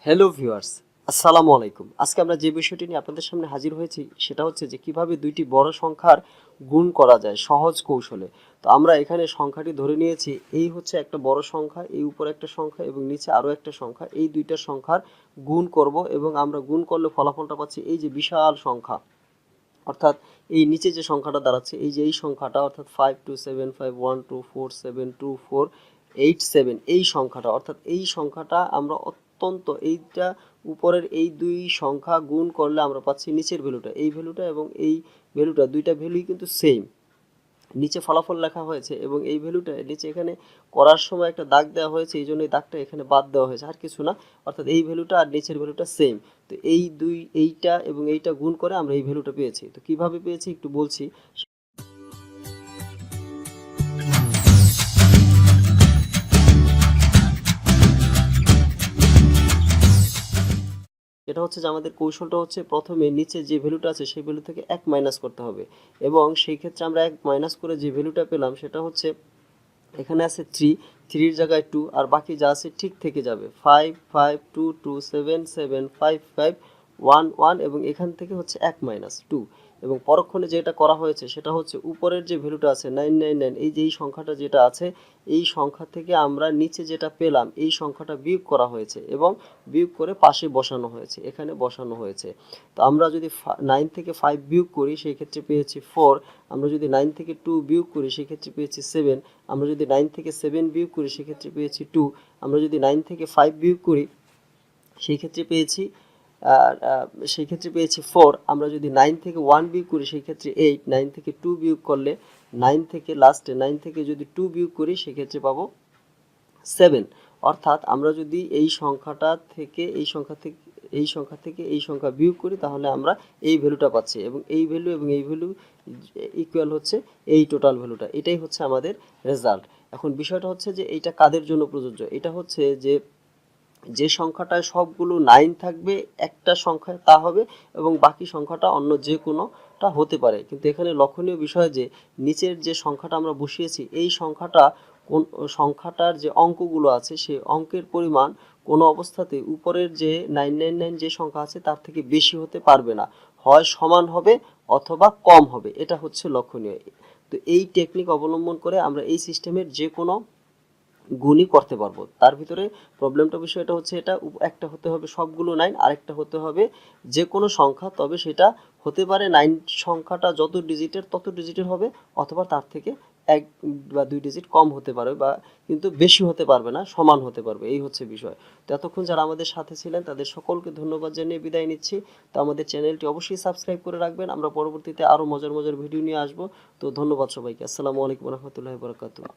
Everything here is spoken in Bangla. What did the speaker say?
হ্যালো ভিউয়ার্স, আসসালামু আলাইকুম। আজকে আমরা যে বিষয়টি নিয়ে আপনাদের সামনে হাজির হয়েছি সেটা হচ্ছে যে কিভাবে দুইটি বড় সংখ্যার গুণ করা যায় সহজ কৌশলে। তো আমরা এখানে সংখ্যাটি ধরে নিয়েছি, এই হচ্ছে একটা বড় সংখ্যা, এই উপরে একটা সংখ্যা এবং নিচে আরও একটা সংখ্যা, এই দুইটা সংখ্যার গুণ করব এবং আমরা গুণ করলে ফলাফলটা পাচ্ছি এই যে বিশাল সংখ্যা, অর্থাৎ এই নিচে যে সংখ্যাটা দাঁড়াচ্ছে এই যে এই সংখ্যাটা, অর্থাৎ 527512247248 এই সংখ্যাটা, অর্থাৎ এই সংখ্যাটা আমরা অত্যন্ত এইটা উপরের এই দুই সংখ্যা গুণ করলে আমরা পাচ্ছি নিচের ভ্যালুটা, এই ভ্যালুটা এবং এই ভ্যালুটা, দুইটা ভ্যালুই কিন্তু সেম। নিচে ফলাফল লেখা হয়েছে এবং এই ভ্যালুটা নিচে এখানে করার সময় একটা দাগ দেওয়া হয়েছে, এই জন্য এই দাগটা এখানে বাদ দেওয়া হয়েছে, আর কিছু না। অর্থাৎ এই ভ্যালুটা আর নিচের ভ্যালুটা সেম। তো এই দুই, এইটা এবং এইটা গুণ করে আমরা এই ভ্যালুটা পেয়েছি। তো কিভাবে পেয়েছি একটু বলছি। এটা হচ্ছে যে আমাদের কৌশলটা হচ্ছে প্রথমে নিচে যে ভ্যালুটা আছে সেই ভ্যালু থেকে 1 মাইনাস করতে হবে এবং সেই ক্ষেত্রে আমরা 1 মাইনাস করে যে ভ্যালুটা পেলাম সেটা হচ্ছে এখানে আছে 3 জায়গায় 2 আর বাকি যা আছে ঠিক থেকে যাবে। 5522775511 এবং এখান থেকে হচ্ছে 1 মাইনাস 2 এবং পরক্ষণে যেটা করা হয়েছে সেটা হচ্ছে উপরের যে ভ্যালুটা আছে 999, এই যে এই সংখ্যাটা যেটা আছে এই সংখ্যা থেকে আমরা নিচে যেটা পেলাম এই সংখ্যাটা বিয়োগ করা হয়েছে এবং বিয়োগ করে পাশে বসানো হয়েছে, এখানে বসানো হয়েছে। তো আমরা যদি 9 থেকে 5 বিয়োগ করি সেই ক্ষেত্রে পেয়েছি 4, আমরা যদি 9 থেকে 2 বিয়োগ করি সেই ক্ষেত্রে পেয়েছি 7, আমরা যদি 9 থেকে 7 বিয়োগ করি সেই ক্ষেত্রে পেয়েছি 2, আমরা যদি 9 থেকে 5 বিয়োগ করি সেই ক্ষেত্রে পেয়েছি 4, আমরা যদি 9 থেকে 1 বিয়োগ করি সেই ক্ষেত্রে 8, 9 থেকে 2 বিয়োগ করলে 9 থেকে লাস্টে 9 থেকে যদি 2 বিয়োগ করি সেই ক্ষেত্রে পাবো 7। অর্থাৎ আমরা যদি এই সংখ্যাটা থেকে এই সংখ্যা থেকে এই সংখ্যা থেকে এই সংখ্যা বিয়োগ করি তাহলে আমরা এই ভ্যালুটা পাচ্ছি এবং এই ভ্যালু এবং এই ভ্যালু ইকুয়াল হচ্ছে এই টোটাল ভ্যালুটা। এটাই হচ্ছে আমাদের রেজাল্ট। এখন বিষয়টা হচ্ছে যে এইটা কাদের জন্য প্রযোজ্য, এটা হচ্ছে যে সংখ্যাটায় সবগুলো 9 থাকবে একটা সংখ্যায় তা হবে এবং বাকি সংখ্যাটা অন্য যে কোনোটা হতে পারে। কিন্তু এখানে লক্ষণীয় বিষয় যে নিচের যে সংখ্যাটা আমরা বসিয়েছি এই সংখ্যাটার যে অঙ্কগুলো আছে সেই অঙ্কের পরিমাণ কোনো অবস্থাতেই উপরের যে 999 যে সংখ্যা আছে তার থেকে বেশি হতে পারবে না, হয় সমান হবে অথবা কম হবে, এটা হচ্ছে লক্ষণীয়। তো এই টেকনিক অবলম্বন করে আমরা এই সিস্টেমের যে কোনো গুণই করতে পারবো। তার ভিতরে প্রবলেমটা বিষয়টা হচ্ছে এটা একটা হতে হবে সবগুলো 9, আরেকটা হতে হবে যে কোনো সংখ্যা, তবে সেটা হতে পারে 9 সংখ্যাটা যত ডিজিটের তত ডিজিটের হবে অথবা তার থেকে 1 বা 2 ডিজিট কম হতে পারে, বা কিন্তু বেশি হতে পারবে না, সমান হতে পারবে, এই হচ্ছে বিষয়। তো এতক্ষণ যারা আমাদের সাথে ছিলেন তাদের সকলকে ধন্যবাদ জানিয়ে বিদায় নিচ্ছি। তো আমাদের চ্যানেলটি অবশ্যই সাবস্ক্রাইব করে রাখবেন, আমরা পরবর্তীতে আরও মজার মজার ভিডিও নিয়ে আসবো। তো ধন্যবাদ সবাইকে। আসসালামু আলাইকুম রহমতুল্লাহি ওয়া বারাকাতুহু।